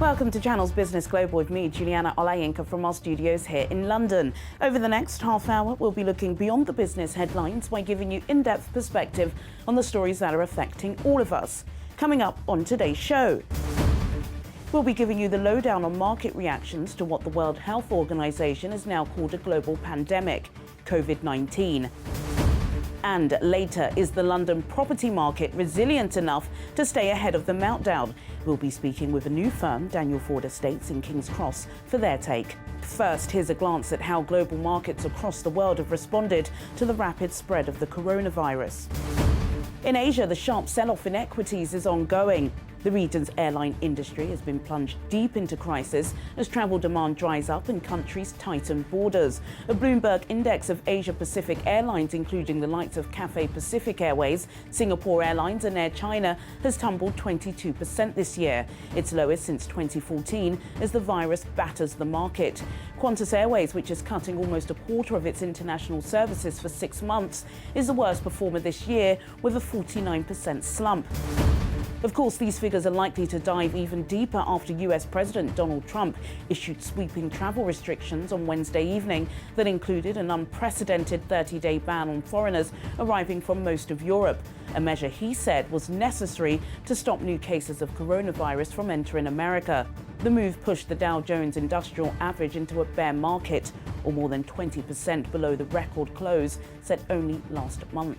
Welcome to Channel's Business Global with me, Juliana Olayinka, from our studios here in London. Over the next half hour, we'll be looking beyond the business headlines by giving you in-depth perspective on the stories that are affecting all of us. Coming up on today's show, we'll be giving you the lowdown on market reactions to what the World Health Organization has now called a global pandemic, Covid-19. And later, is the London property market resilient enough to stay ahead of the meltdown? We'll be speaking with a new firm, Daniel Ford Estates in King's Cross, for their take. First, here's a glance at how global markets across the world have responded to the rapid spread of the coronavirus. In Asia, the sharp sell-off in equities is ongoing. The region's airline industry has been plunged deep into crisis as travel demand dries up and countries tighten borders. A Bloomberg index of Asia-Pacific airlines, including the likes of Cathay Pacific Airways, Singapore Airlines and Air China, has tumbled 22% this year, its lowest since 2014, as the virus batters the market. Qantas Airways, which is cutting almost a quarter of its international services for 6 months, is the worst performer this year with a 49% slump. Of course, these figures are likely to dive even deeper after US President Donald Trump issued sweeping travel restrictions on Wednesday evening that included an unprecedented 30-day ban on foreigners arriving from most of Europe, a measure he said was necessary to stop new cases of coronavirus from entering America. The move pushed the Dow Jones Industrial Average into a bear market, or more than 20% below the record close set only last month.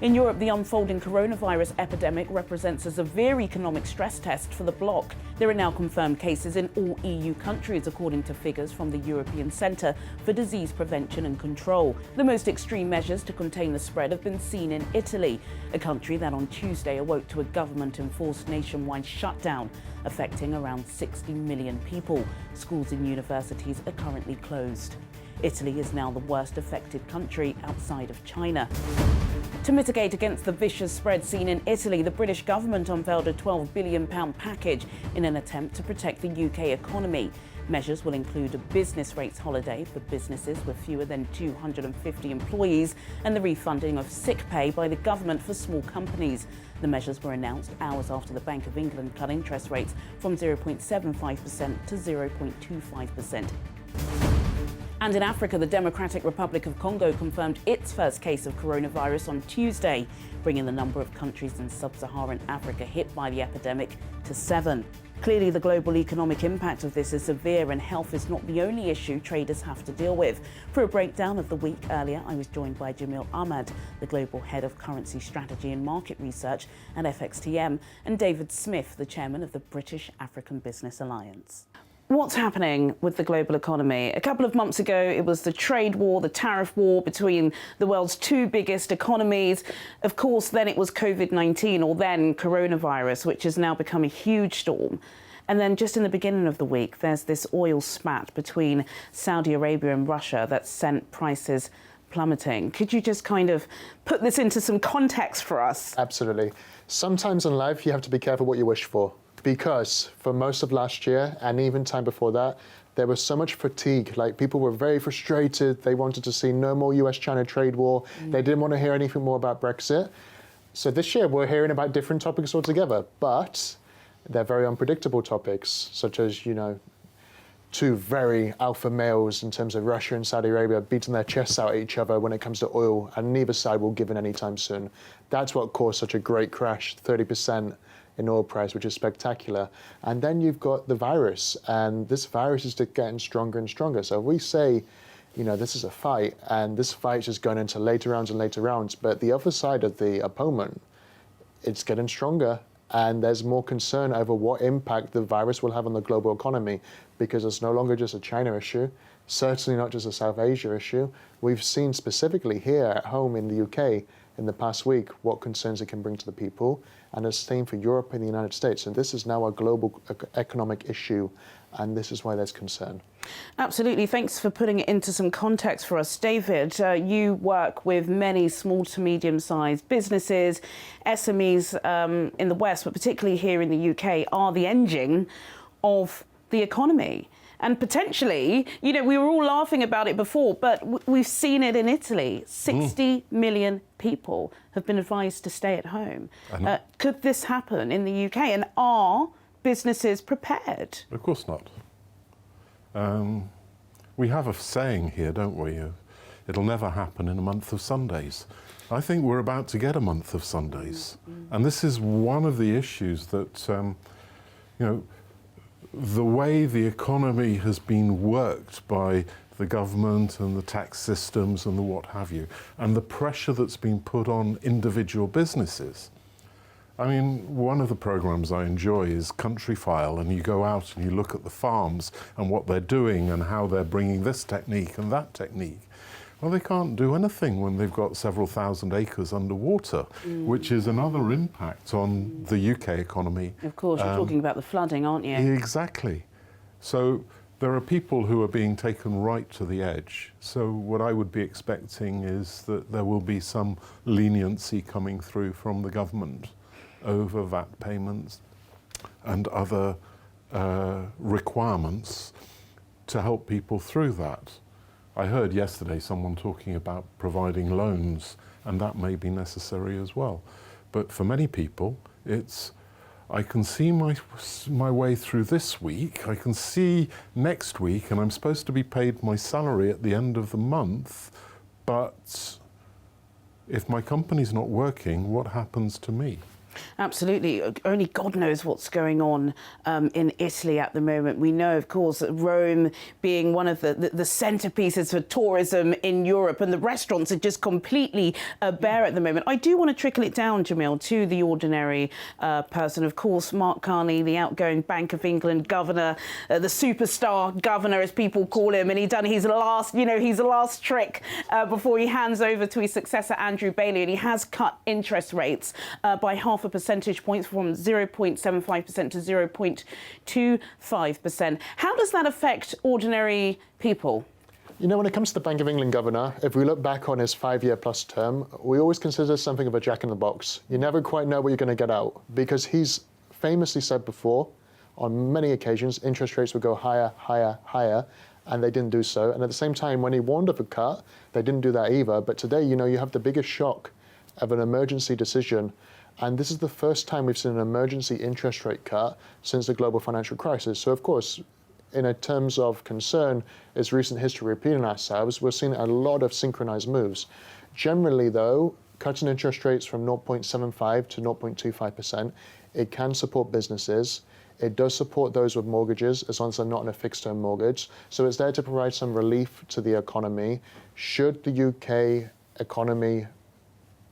In Europe, the unfolding coronavirus epidemic represents a severe economic stress test for the bloc. There are now confirmed cases in all EU countries, according to figures from the European Centre for Disease Prevention and Control. The most extreme measures to contain the spread have been seen in Italy, a country that on Tuesday awoke to a government-enforced nationwide shutdown, affecting around 60 million people. Schools and universities are currently closed. Italy is now the worst affected country outside of China. To mitigate against the vicious spread seen in Italy, the British government unveiled a £12 billion package in an attempt to protect the UK economy. Measures will include a business rates holiday for businesses with fewer than 250 employees and the refunding of sick pay by the government for small companies. The measures were announced hours after the Bank of England cut interest rates from 0.75% to 0.25%. And in Africa, the Democratic Republic of Congo confirmed its first case of coronavirus on Tuesday, bringing the number of countries in sub-Saharan Africa hit by the epidemic to 7. Clearly, the global economic impact of this is severe, and health is not the only issue traders have to deal with. For a breakdown of the week earlier, I was joined by Jamil Ahmad, the Global Head of Currency Strategy and Market Research at FXTM, and David Smith, the Chairman of the British African Business Alliance. What's happening with the global economy? A couple of months ago, it was the trade war, the tariff war between the world's two biggest economies. Of course, then it was Covid-19, or then coronavirus, which has now become a huge storm. And then just in the beginning of the week, there's this oil spat between Saudi Arabia and Russia that sent prices plummeting. Could you just kind of put this into some context for us? Absolutely. Sometimes in life, you have to be careful what you wish for. Because for most of last year, and even time before that, there was so much fatigue. Like, people were very frustrated. They wanted to see no more US-China trade war. They didn't want to hear anything more about Brexit. So this year, we're hearing about different topics altogether. But they're very unpredictable topics, such as, two very alpha males in terms of Russia and Saudi Arabia beating their chests out at each other when it comes to oil, and neither side will give in anytime soon. That's what caused such a great crash, 30%. In oil price, which is spectacular. And then you've got the virus, and this virus is getting stronger and stronger. So we say, this is a fight, and this fight is just going into later rounds and later rounds, but the other side of the opponent, it's getting stronger, and there's more concern over what impact the virus will have on the global economy, because it's no longer just a China issue, certainly not just a South Asia issue. We've seen specifically here at home in the UK in the past week what concerns it can bring to the people, and the same for Europe and the United States. And this is now a global economic issue, and this is why there's concern. Absolutely. Thanks for putting it into some context for us. David, you work with many small to medium-sized businesses. SMEs in the West, but particularly here in the UK, are the engine of the economy. And potentially, we were all laughing about it before, but we've seen it in Italy. 60 million people have been advised to stay at home. Could this happen in the UK? And are businesses prepared? Of course not. We have a saying here, don't we? It'll never happen in a month of Sundays. I think we're about to get a month of Sundays. And this is one of the issues that, you know, the way the economy has been worked by the government and the tax systems and the what have you, and the pressure that's been put on individual businesses. I mean, one of the programs I enjoy is Country File, and you go out and you look at the farms and what they're doing and how they're bringing this technique and that technique. Well, they can't do anything when they've got several thousand acres underwater, which is another impact on the UK economy. Of course, you're talking about the flooding, aren't you? Exactly. So there are people who are being taken right to the edge. So what I would be expecting is that there will be some leniency coming through from the government over VAT payments and other requirements to help people through that. I heard yesterday someone talking about providing loans, and that may be necessary as well. But for many people, it's, I can see my way through this week, I can see next week, and I'm supposed to be paid my salary at the end of the month, but if my company's not working, what happens to me? Absolutely. Only God knows what's going on in Italy at the moment. We know, of course, that Rome being one of the centerpieces for tourism in Europe, and the restaurants are just completely bare at the moment. I do want to trickle it down, Jamil, to the ordinary person. Of course, Mark Carney, the outgoing Bank of England governor, the superstar governor, as people call him, and he's done his last trick before he hands over to his successor, Andrew Bailey, and he has cut interest rates by half a percentage points from 0.75% to 0.25%. How does that affect ordinary people? You know, when it comes to the Bank of England governor, if we look back on his 5-year plus term, we always consider something of a jack in the box. You never quite know what you're going to get out, because he's famously said before, on many occasions, interest rates would go higher, higher, higher, and they didn't do so. And at the same time, when he warned of a cut, they didn't do that either. But today, you know, you have the biggest shock of an emergency decision. And this is the first time we've seen an emergency interest rate cut since the global financial crisis. So, of course, in terms of concern, is recent history repeating ourselves? We're seeing a lot of synchronized moves. Generally, though, cutting interest rates from 0.75 to 0.25%, it can support businesses. It does support those with mortgages, as long as they're not in a fixed-term mortgage. So it's there to provide some relief to the economy. Should the UK economy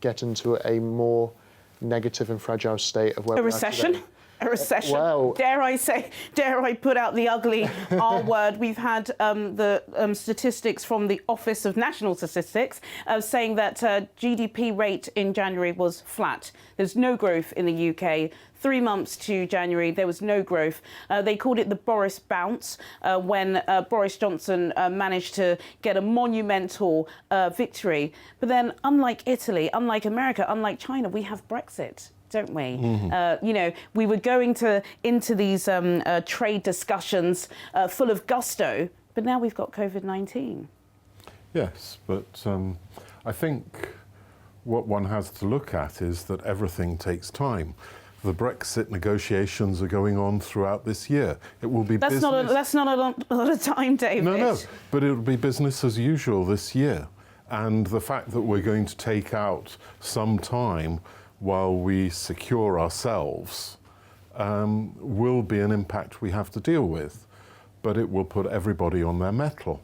get into a more negative and fragile state of where a recession? A recession. Well, dare I put out the ugly R word? We've had the statistics from the Office of National Statistics saying that GDP rate in January was flat. There's no growth in the UK. 3 months to January, there was no growth. They called it the Boris bounce when Boris Johnson managed to get a monumental victory. But then, unlike Italy, unlike America, unlike China, we have Brexit, don't we? Mm-hmm. You know, we were going into these trade discussions full of gusto, but now we've got COVID-19. Yes, but I think what one has to look at is that everything takes time. The Brexit negotiations are going on throughout this year. It will be that's not a lot of time, David. No, but it will be business as usual this year. And the fact that we're going to take out some time while we secure ourselves will be an impact we have to deal with. But it will put everybody on their mettle.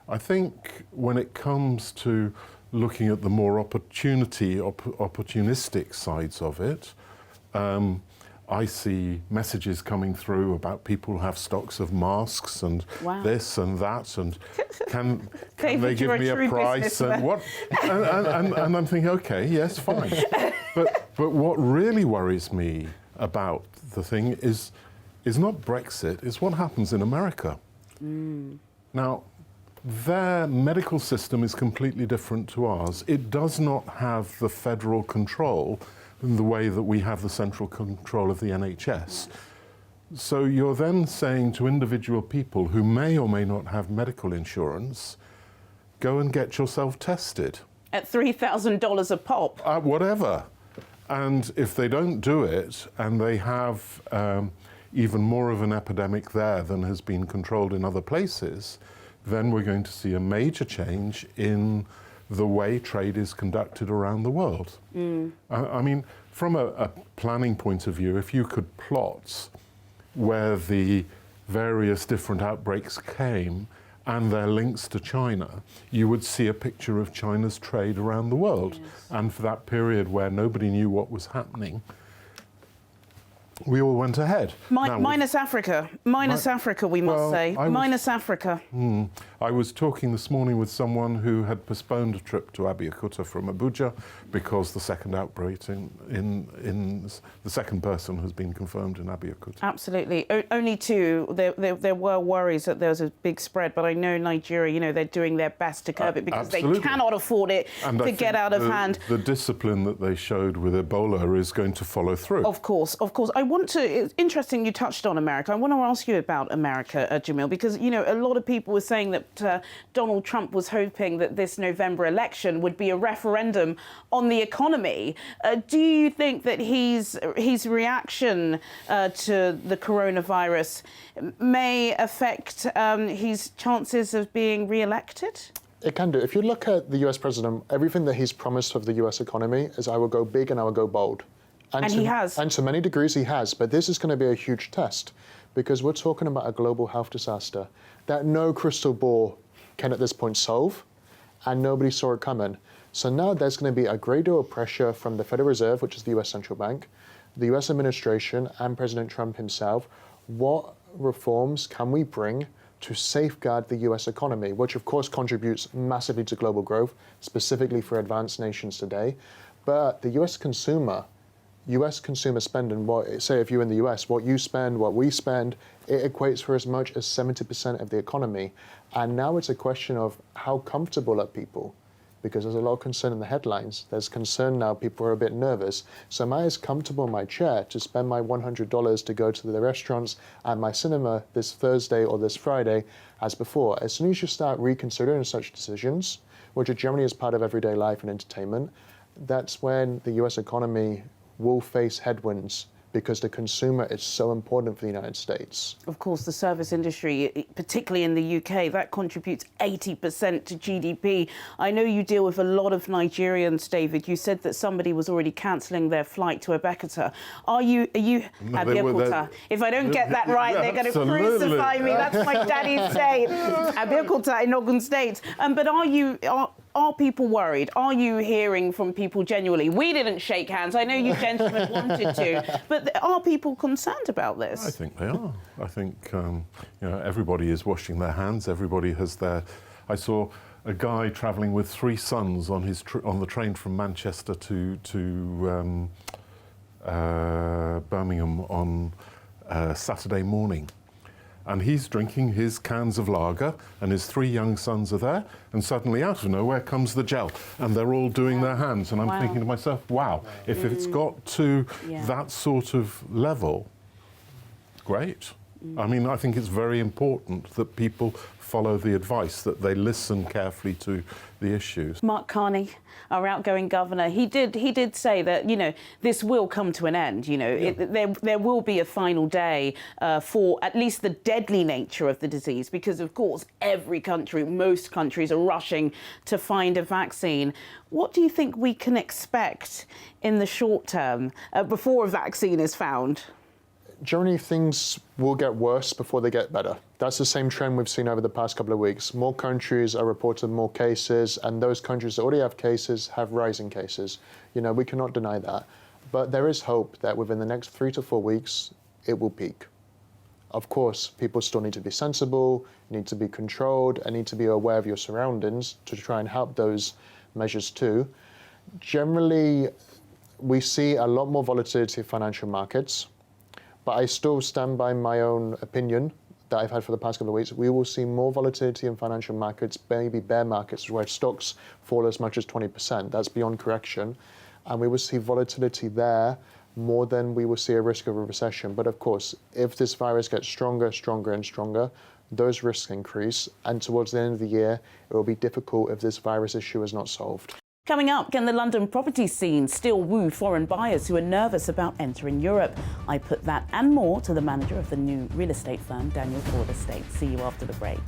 I think when it comes to looking at the more opportunistic sides of it, I see messages coming through about people who have stocks of masks and this and that, and can they give me a price and what? And I'm thinking, okay, yes, fine. But what really worries me about the thing is not Brexit, it's what happens in America. Now, their medical system is completely different to ours. It does not have the federal control in the way that we have the central control of the NHS. So you're then saying to individual people who may or may not have medical insurance, go and get yourself tested. At $3,000 a pop. Whatever. And if they don't do it and they have even more of an epidemic there than has been controlled in other places, then we're going to see a major change in the way trade is conducted around the world. I mean, from a planning point of view, if you could plot where the various different outbreaks came and their links to China, you would see a picture of China's trade around the world. Yes. And for that period where nobody knew what was happening, we all went ahead. Minus Africa. Africa, we must say. Minus Africa. I was talking this morning with someone who had postponed a trip to Abeokuta from Abuja because the second outbreak in the second person has been confirmed in Abeokuta. Absolutely. Only two. There were worries that there was a big spread, but I know Nigeria, you know, they're doing their best to curb it because they cannot afford it to get out of hand. The discipline that they showed with Ebola is going to follow through. Of course, of course. It's interesting you touched on America. I want to ask you about America, Jamil, because, you know, a lot of people were saying that Donald Trump was hoping that this November election would be a referendum on the economy. Do you think that his reaction to the coronavirus may affect his chances of being re-elected? It can do. If you look at the US president, everything that he's promised of the US economy is I will go big and I will go bold. And he has. And to many degrees he has, but this is going to be a huge test because we're talking about a global health disaster that no crystal ball can at this point solve, and nobody saw it coming. So now there's going to be a great deal of pressure from the Federal Reserve, which is the US central bank, the US administration, and President Trump himself. What reforms can we bring to safeguard the US economy, which of course contributes massively to global growth, specifically for advanced nations today. But the US consumer spending, say if you're in the US, what you spend, what we spend, it equates for as much as 70% of the economy. And now it's a question of how comfortable are people? Because there's a lot of concern in the headlines. There's concern now, people are a bit nervous. So am I as comfortable in my chair to spend my $100 to go to the restaurants and my cinema this Thursday or this Friday as before? As soon as you start reconsidering such decisions, which are generally as part of everyday life and entertainment, that's when the US economy will face headwinds because the consumer is so important for the United States. Of course, the service industry, particularly in the UK, that contributes 80% to GDP. I know you deal with a lot of Nigerians, David. You said that somebody was already cancelling their flight to Abeokuta. Are you Abeokuta? If I don't get that right, they're going to crucify me. That's my daddy's state. Abeokuta in Ogun State. But are people worried? Are you hearing from people genuinely? We didn't shake hands. I know you gentlemen wanted to, but are people concerned about this? I think they are. I think everybody is washing their hands. Everybody has their. I saw a guy travelling with 3 sons on on the train from Manchester to Birmingham on Saturday morning. And he's drinking his cans of lager, and his 3 young sons are there, and suddenly out of nowhere comes the gel, and they're all doing their hands. And I'm thinking to myself, wow, if it's got to that sort of level, great. I mean, I think it's very important that people follow the advice, that they listen carefully to the issues. Mark Carney, our outgoing governor, he did say that, you know, this will come to an end. You know, there will be a final day for at least the deadly nature of the disease, because of course every country, most countries are rushing to find a vaccine. What do you think we can expect in the short term before a vaccine is found? Generally, things will get worse before they get better. That's the same trend we've seen over the past couple of weeks. More countries are reporting more cases, and those countries that already have cases have rising cases. You know, we cannot deny that. But there is hope that within the next 3 to 4 weeks, it will peak. Of course, people still need to be sensible, need to be controlled, and need to be aware of your surroundings to try and help those measures too. Generally, we see a lot more volatility in financial markets. But I still stand by my own opinion that I've had for the past couple of weeks. We will see more volatility in financial markets, maybe bear markets, where stocks fall as much as 20%. That's beyond correction. And we will see volatility there more than we will see a risk of a recession. But of course, if this virus gets stronger, stronger, and stronger, those risks increase. And towards the end of the year, it will be difficult if this virus issue is not solved. Coming up, can the London property scene still woo foreign buyers who are nervous about entering Europe? I put that and more to the manager of the new real estate firm, Daniel Ford Estate. See you after the break.